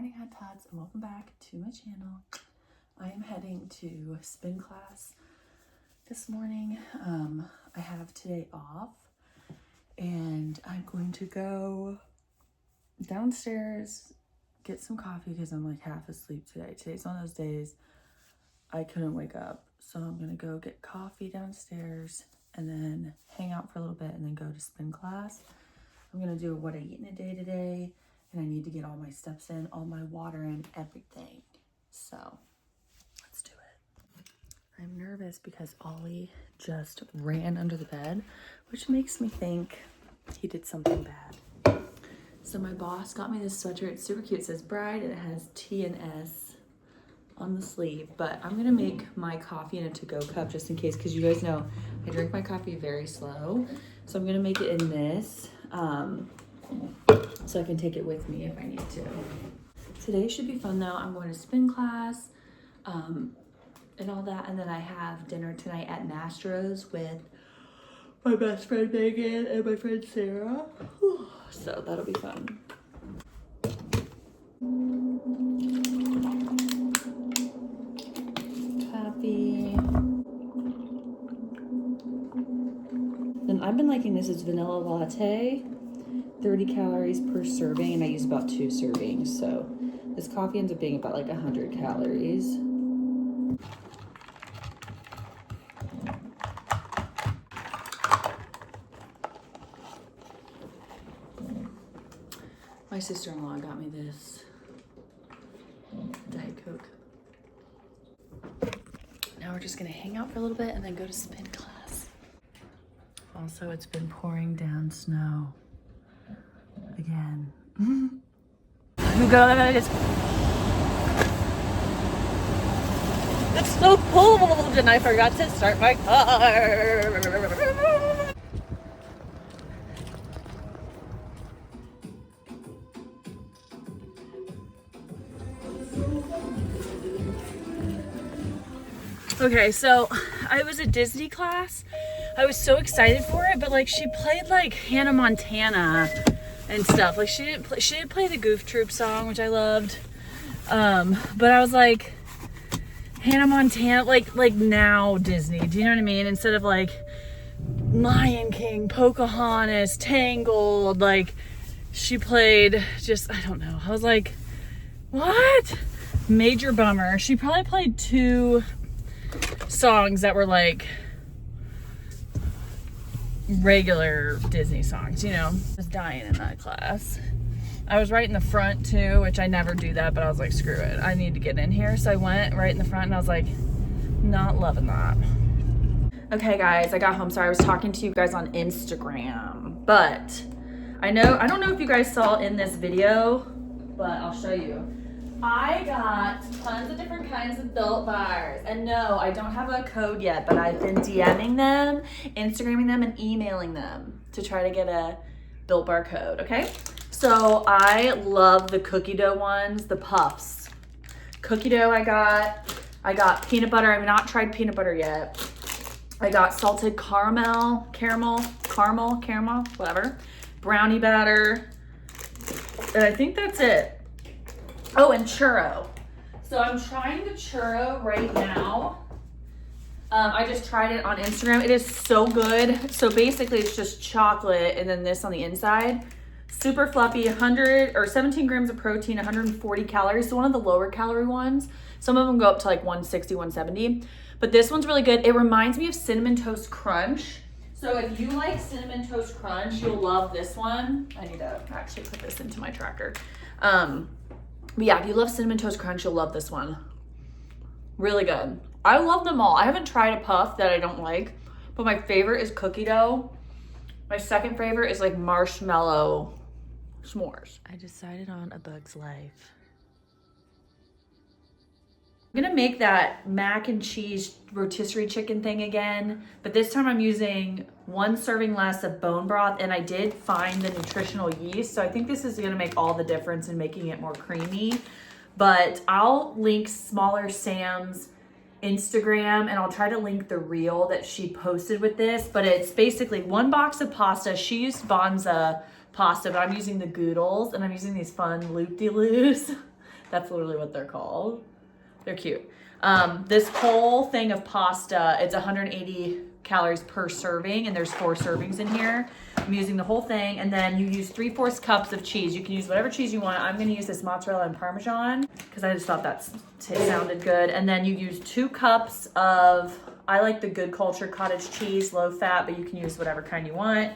morning, hot tots, and welcome back to my channel. I am heading to spin class this morning. I have today off and I'm going to go downstairs, get some coffee because I'm like half asleep today. Today's one of those days I couldn't wake up. So I'm gonna go get coffee downstairs and then hang out for a little bit and then go to spin class. I'm gonna do what I eat in a day today, and I need to get all my steps in, all my water in, everything. So let's do it. I'm nervous because Ollie just ran under the bed, which makes me think he did something bad. So my boss got me this sweater. It's super cute. It says Bride and it has T and S on the sleeve, but I'm gonna make my coffee in a to-go cup just in case, because you guys know I drink my coffee very slow. So I'm gonna make it in this so I can take it with me if I need to. Today should be fun though. I'm going to spin class and all that, and then I have dinner tonight at Mastro's with my best friend Megan and my friend Sarah. So that'll be fun. Coffee. Then I've been liking this. It's vanilla latte, 30 calories per serving, and I use about 2 servings. So this coffee ends up being about like 100 calories. My sister-in-law got me this Diet Coke. Now we're just gonna hang out for a little bit and then go to spin class. Also, it's been pouring down snow again. You go, it's so cold and I forgot to start my car. Okay, so I was at Disney class. I was so excited for it, but like she played like Hannah Montana and stuff. Like she didn't play the Goof Troop song, which I loved. But I was like, Hannah Montana, like now Disney, do you know what I mean? Instead of like Lion King, Pocahontas, Tangled, like she played just, I don't know. I was like, what? Major bummer. She probably played 2 songs that were like regular Disney songs, you know. I was dying in that class. I was right in the front too, which I never do that, but I was like, screw it, I need to get in here. So I went right in the front and I was like, not loving that. Okay guys, I got home. Sorry, I was talking to you guys on Instagram, but I don't know if you guys saw in this video, but I'll show you. I got tons of different kinds of Built Bars, and no, I don't have a code yet, but I've been DMing them, Instagramming them, and emailing them to try to get a Built Bar code, okay? So I love the cookie dough ones, the puffs. Cookie dough I got peanut butter. I've not tried peanut butter yet. I got salted caramel, whatever, brownie batter, and I think that's it. Oh, and churro. So I'm trying the churro right now. I just tried it on Instagram. It is so good. So basically it's just chocolate and then this on the inside. Super fluffy, 17 grams of protein, 140 calories. So one of the lower calorie ones. Some of them go up to like 160, 170. But this one's really good. It reminds me of Cinnamon Toast Crunch. So if you like Cinnamon Toast Crunch, you'll love this one. I need to actually put this into my tracker. But yeah, if you love Cinnamon Toast Crunch, you'll love this one. Really good. I love them all. I haven't tried a puff that I don't like, but my favorite is cookie dough. My second favorite is like marshmallow s'mores. I decided on A Bug's Life. I'm gonna make that mac and cheese rotisserie chicken thing again, but this time I'm using 1 serving less of bone broth, and I did find the nutritional yeast, so I think this is gonna make all the difference in making it more creamy. But I'll link Smaller Sam's Instagram, and I'll try to link the reel that she posted with this, but it's basically 1 box of pasta. She used Bonza pasta, but I'm using the Goodles, and I'm using these fun loop-de-loos. That's literally what they're called. They're cute. This whole thing of pasta, it's 180 calories per serving, and there's 4 servings in here. I'm using the whole thing, and then you use 3/4 cups of cheese. You can use whatever cheese you want. I'm gonna use this mozzarella and Parmesan because I just thought that sounded good. And then you use 2 cups of, I like the Good Culture cottage cheese, low fat, but you can use whatever kind you want.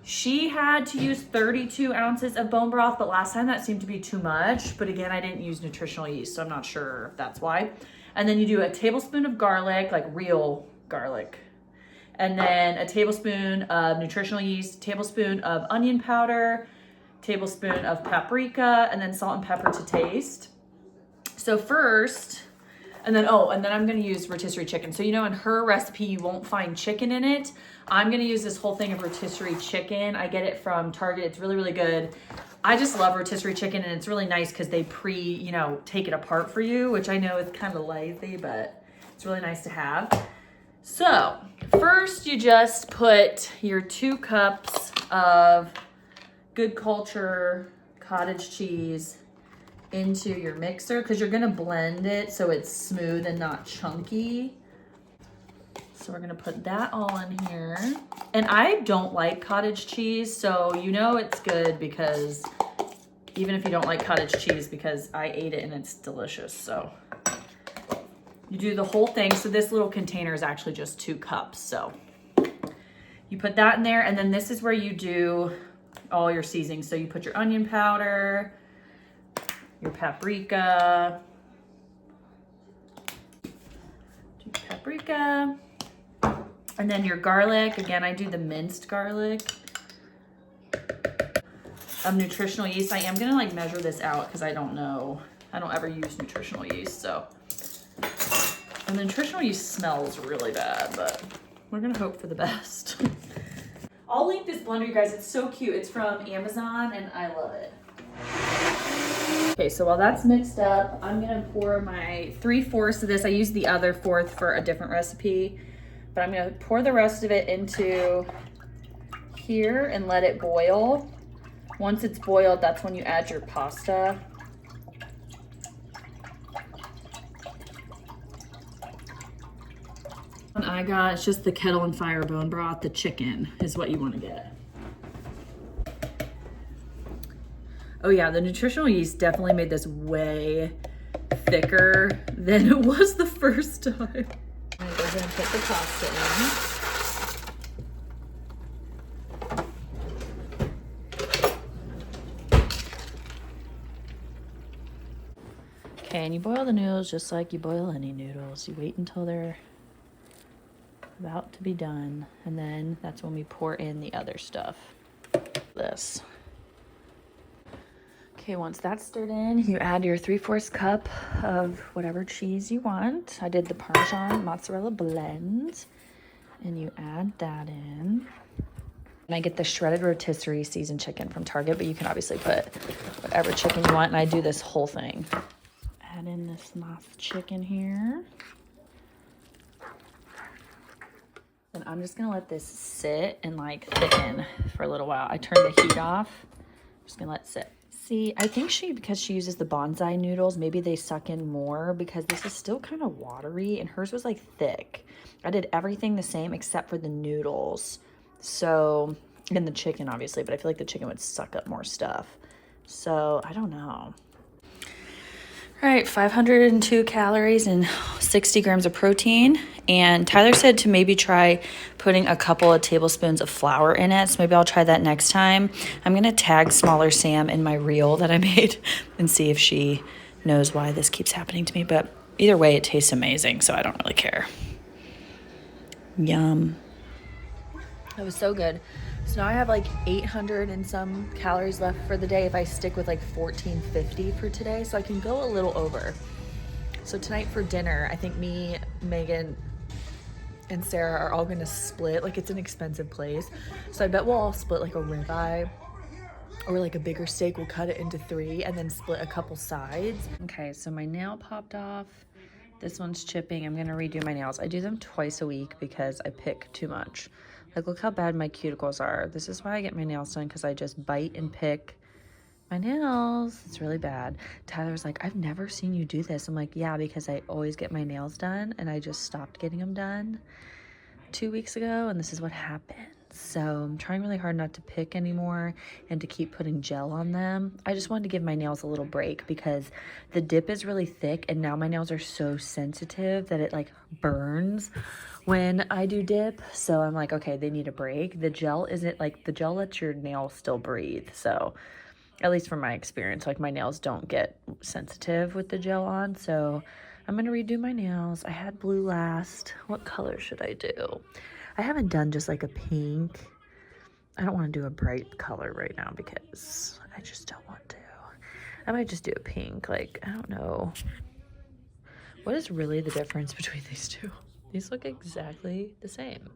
She had to use 32 ounces of bone broth, but last time that seemed to be too much. But again, I didn't use nutritional yeast, so I'm not sure if that's why. And then you do a tablespoon of garlic, like real garlic. And then a tablespoon of nutritional yeast, tablespoon of onion powder, tablespoon of paprika, and then salt and pepper to taste. So first, and then I'm gonna use rotisserie chicken. So you know in her recipe, you won't find chicken in it. I'm gonna use this whole thing of rotisserie chicken. I get it from Target, it's really, really good. I just love rotisserie chicken, and it's really nice because they take it apart for you, which I know is kind of lazy, but it's really nice to have. So first you just put your 2 cups of Good Culture cottage cheese into your mixer because you're gonna blend it so it's smooth and not chunky. So we're gonna put that all in here. And I don't like cottage cheese, so you know it's good because even if you don't like cottage cheese, because I ate it and it's delicious. So you do the whole thing. So this little container is actually just 2 cups. So you put that in there, and then this is where you do all your seasonings. So you put your onion powder, your paprika, and then your garlic. Again, I do the minced garlic. Nutritional yeast. I am gonna like measure this out because I don't know. I don't ever use nutritional yeast, so. And the nutritional yeast smells really bad, but we're gonna hope for the best. I'll link this blender, you guys. It's so cute. It's from Amazon, and I love it. Okay, so while that's mixed up, I'm gonna pour my 3/4 of this. I used the other 1/4 for a different recipe, but I'm gonna pour the rest of it into here and let it boil. Once it's boiled, that's when you add your pasta. And I got, it's just the kettle and fire bone broth. The chicken is what you want to get. Oh yeah, the nutritional yeast definitely made this way thicker than it was the first time. And we're gonna put the pasta in. Okay, and you boil the noodles just like you boil any noodles. You wait until they're about to be done, and then that's when we pour in the other stuff. This. Okay, once that's stirred in, you add your 3/4 cup of whatever cheese you want. I did the Parmesan mozzarella blend, and you add that in. And I get the shredded rotisserie seasoned chicken from Target, but you can obviously put whatever chicken you want, and I do this whole thing. Add in this nice chicken here. And I'm just gonna let this sit and like thicken for a little while. I turned the heat off. I'm just gonna let it sit. See, I think because she uses the bonsai noodles, maybe they suck in more because this is still kind of watery and hers was like thick. I did everything the same except for the noodles. So, and the chicken obviously, but I feel like the chicken would suck up more stuff. So I don't know. All right, 502 calories and 60 grams of protein. And Tyler said to maybe try putting a couple of tablespoons of flour in it. So maybe I'll try that next time. I'm going to tag Smaller Sam in my reel that I made and see if she knows why this keeps happening to me. But either way, it tastes amazing, so I don't really care. Yum. That was so good. So now I have like 800 and some calories left for the day if I stick with like 1450 for today, so I can go a little over. So tonight for dinner, I think me, Megan, and Sarah are all gonna split. Like, it's an expensive place, so I bet we'll all split like a ribeye or like a bigger steak. We'll cut it into 3 and then split a couple sides. Okay, so my nail popped off. This one's chipping. I'm gonna redo my nails. I do them twice a week because I pick too much. Like, look how bad my cuticles are. This is why I get my nails done, because I just bite and pick my nails. It's really bad. Tyler's like, I've never seen you do this. I'm like, yeah, because I always get my nails done and I just stopped getting them done 2 weeks ago and this is what happened. So I'm trying really hard not to pick anymore and to keep putting gel on them. I just wanted to give my nails a little break because the dip is really thick and now my nails are so sensitive that it like burns when I do dip. So I'm like, okay, they need a break. The gel isn't like, the gel lets your nails still breathe. So at least from my experience, like my nails don't get sensitive with the gel on. So I'm gonna redo my nails. I had blue last. What color should I do? I haven't done just like a pink. I don't want to do a bright color right now because I just don't want to. I might just do a pink. Like, I don't know. What is really the difference between these two? These look exactly the same.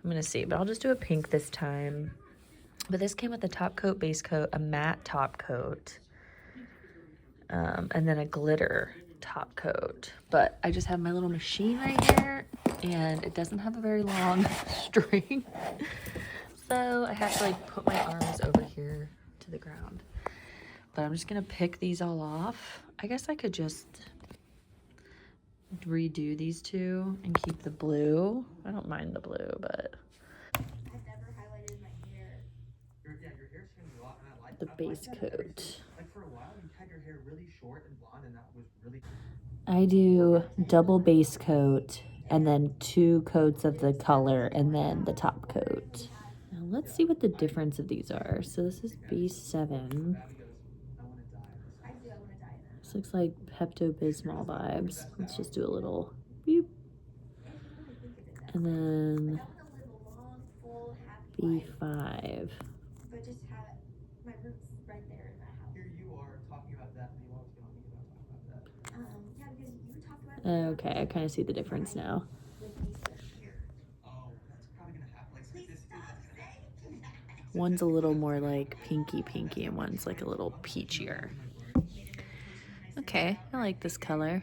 I'm gonna see, but I'll just do a pink this time. But this came with a top coat, base coat, a matte top coat, and then a glitter top coat. But I just have my little machine right here and it doesn't have a very long string. So I have to like put my arms over here to the ground. But I'm just gonna pick these all off. I guess I could just redo these two and keep the blue. I don't mind the blue, but I've never highlighted my hair. Yeah, your hair's changed a lot, and I like the base coat. like for a while you had your hair really short and blonde, and that was really. I do double base coat and then 2 coats of the color and then the top coat. Now let's see what the difference of these are. So this is B7. This looks like Pepto-Bismol vibes. Let's just do a little beep. And then B5. But just have my roots right there in that house. Here you are talking about that, and you always get on me about talking about that. Yeah, because you talked about it. Okay, I kind of see the difference now. Oh, that's probably gonna happen. Like this is gonna happen. One's a little more like pinky and one's like a little peachier. Okay, I like this color.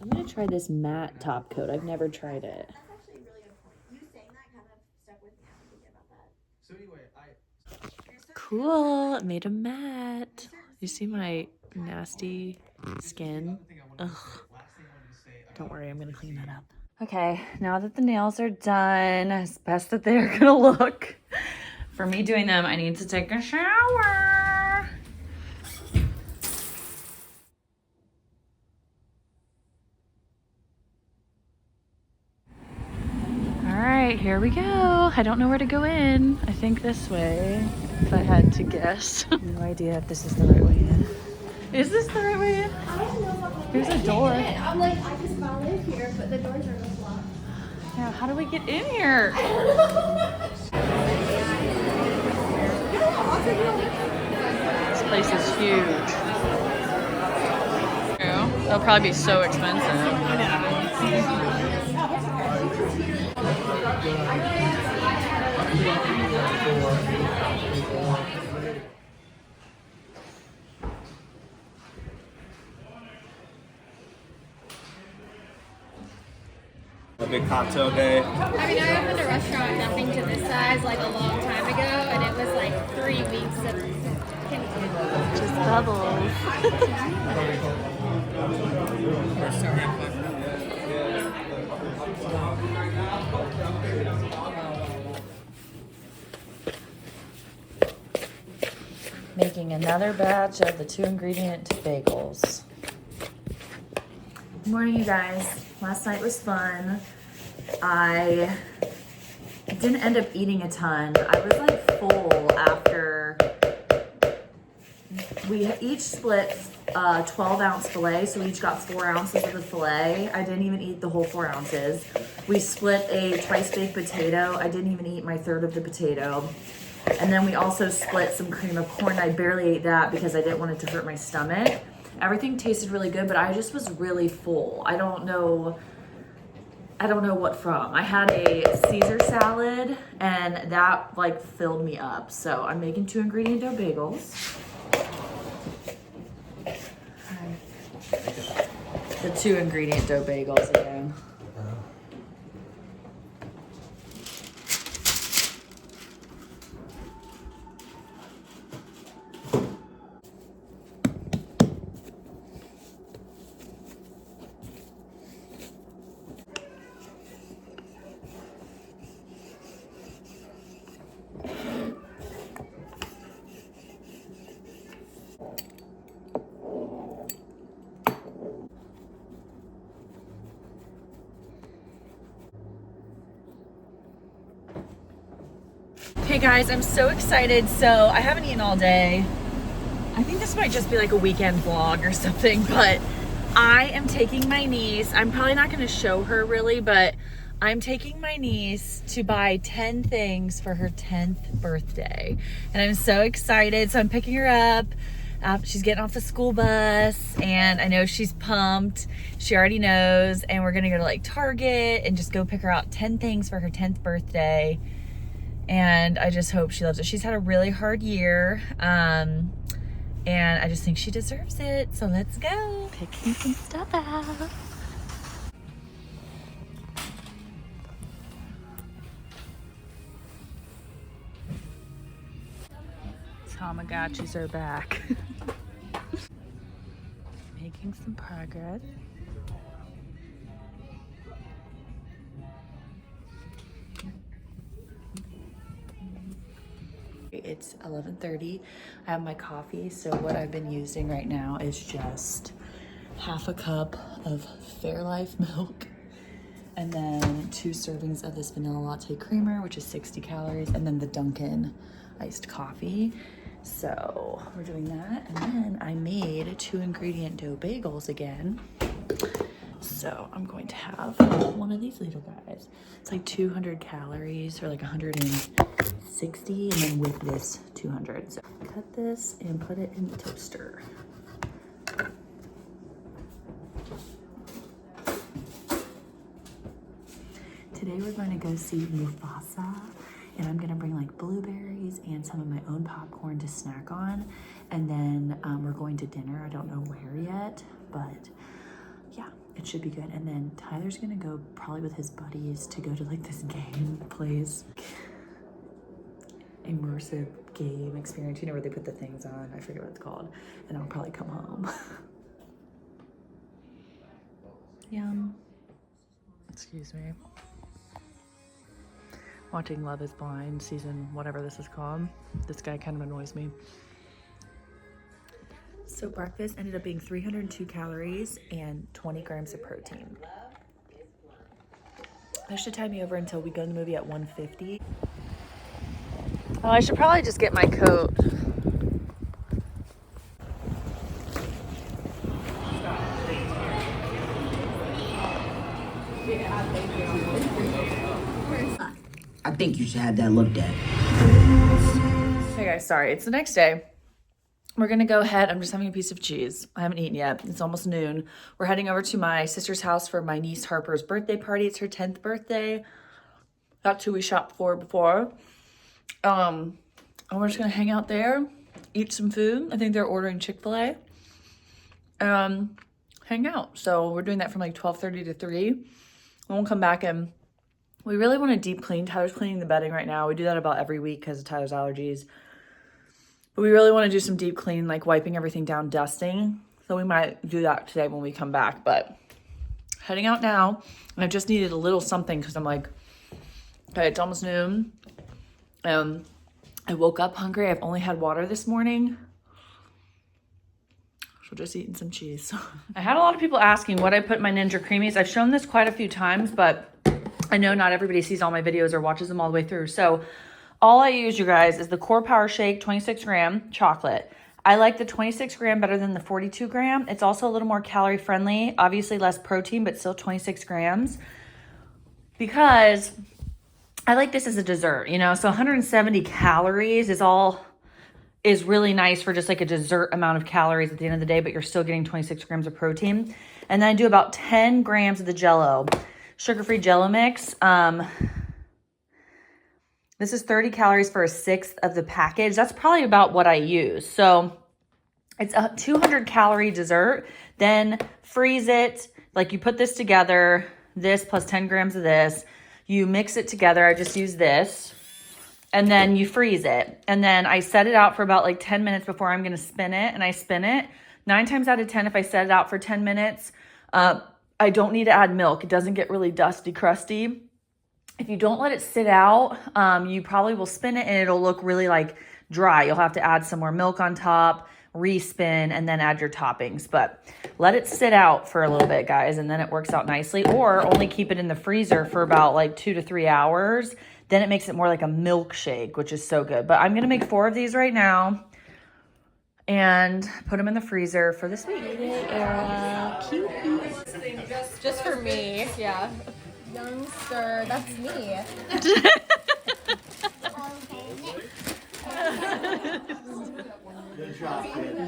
I'm gonna try this matte top coat. I've never tried it. That's actually a really good point. You saying that kind of stuck with me. I'm thinking about that. So anyway, Cool, I made a matte. You see my nasty skin? Ugh. Don't worry, I'm gonna clean that up. Okay, now that the nails are done, as best that they're gonna look, for me doing them, I need to take a shower. All right, here we go. I don't know where to go in. I think this way, if I had to guess. No idea if this is the right way in. Is this the right way in? I don't know. There's a door. I'm like, I just got in here, but the doors are both locked. Yeah, how do we get in here? This place is huge. They'll probably be so expensive. a big cocktail day. I mean, I opened a restaurant nothing to this size like a long time ago, and it was like 3 weeks of Just bubbles. Making another batch of the 2-ingredient bagels. Good morning, you guys. Last night was fun. I didn't end up eating a ton. I was like full after we each split 12-ounce filet, so we each got 4 ounces of the filet. I didn't even eat the whole 4 ounces. We split a twice-baked potato. I didn't even eat my third of the potato. And then we also split some cream of corn. I barely ate that because I didn't want it to hurt my stomach. Everything tasted really good, but I just was really full. I don't know what from. I had a Caesar salad and that like filled me up. So I'm making 2-ingredient dough bagels. The 2-ingredient dough bagels again. Hey guys, I'm so excited. So I haven't eaten all day. I think this might just be like a weekend vlog or something, but I am taking my niece. I'm probably not going to show her really, but I'm taking my niece to buy 10 things for her 10th birthday. And I'm so excited. So I'm picking her up. She's getting off the school bus and I know she's pumped. She already knows. And we're going to go to like Target and just go pick her out 10 things for her 10th birthday. And I just hope she loves it. She's had a really hard year. And I just think she deserves it. So let's go. Picking some stuff out. Tamagotchis are back. Making some progress. It's 11:30. I have my coffee, so what I've been using right now is just half a cup of Fairlife milk and then 2 servings of this vanilla latte creamer, which is 60 calories, and then the Dunkin' iced coffee. So we're doing that, and then I made 2 ingredient dough bagels again. So I'm going to have one of these little guys. It's like 200 calories or like 160, and then with this 200. So cut this and put it in the toaster. Today we're going to go see Mufasa, and I'm gonna bring like blueberries and some of my own popcorn to snack on. And then we're going to dinner. I don't know where yet, but yeah, it should be good. And then Tyler's gonna go probably with his buddies to go to like this game place. Immersive game experience, you know, where they put the things on. I forget what it's called. And I'll probably come home. Yum. Excuse me. Watching Love is Blind season whatever this is called. This guy kind of annoys me. So breakfast ended up being 302 calories and 20 grams of protein. That should tie me over until we go to the movie at 1:50. Oh, I should probably just get my coat. I think you should have that looked at. Hey guys, sorry, it's the next day. We're gonna go ahead. I'm just having a piece of cheese. I haven't eaten yet. It's almost noon. We're heading over to my sister's house for my niece Harper's birthday party. It's her 10th birthday. That's who we shopped for before. And we're just gonna hang out there, eat some food. I think they're ordering Chick-fil-A. Hang out. So we're doing that from like 12:30 to 3. And we'll come back and we really want to deep clean. Tyler's cleaning the bedding right now. We do that about every week because of Tyler's allergies. But we really want to do some deep clean, like wiping everything down, dusting. So we might do that today when we come back. But heading out now. And I just needed a little something because I'm like, okay, it's almost noon. I woke up hungry. I've only had water this morning. So just eating some cheese. I had a lot of people asking what I put in my Ninja Creamies. I've shown this quite a few times, but I know not everybody sees all my videos or watches them all the way through. So all I use, you guys, is the Core Power Shake 26 gram chocolate. I like the 26 gram better than the 42 gram. It's also a little more calorie friendly, obviously less protein, but still 26 grams. Because I like this as a dessert, you know? So 170 calories is really nice for just like a dessert amount of calories at the end of the day, but you're still getting 26 grams of protein. And then I do about 10 grams of the Jell-O. Sugar-free Jell-O mix. This is 30 calories for a 1/6 of the package. That's probably about what I use. So it's a 200 calorie dessert. Then freeze it. Like you put this together, this plus 10 grams of this. You mix it together. I just use this. And then you freeze it. And then I set it out for about like 10 minutes before I'm going to spin it. And I spin it. 9 times out of 10, if I set it out for 10 minutes, I don't need to add milk. It doesn't get really dusty, crusty. If you don't let it sit out, you probably will spin it and it'll look really like dry. You'll have to add some more milk on top, respin, and then add your toppings. But let it sit out for a little bit, guys, and then it works out nicely. Or only keep it in the freezer for about like 2 to 3 hours. Then it makes it more like a milkshake, which is so good. But I'm going to make 4 of these right now and put them in the freezer for this week. Just for me, yeah. Youngster, that's me.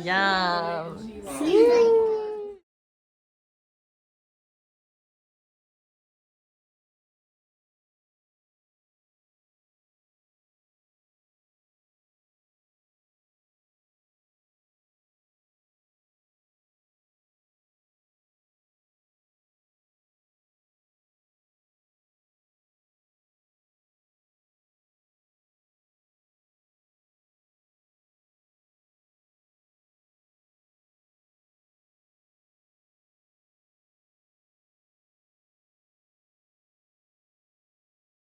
Yum.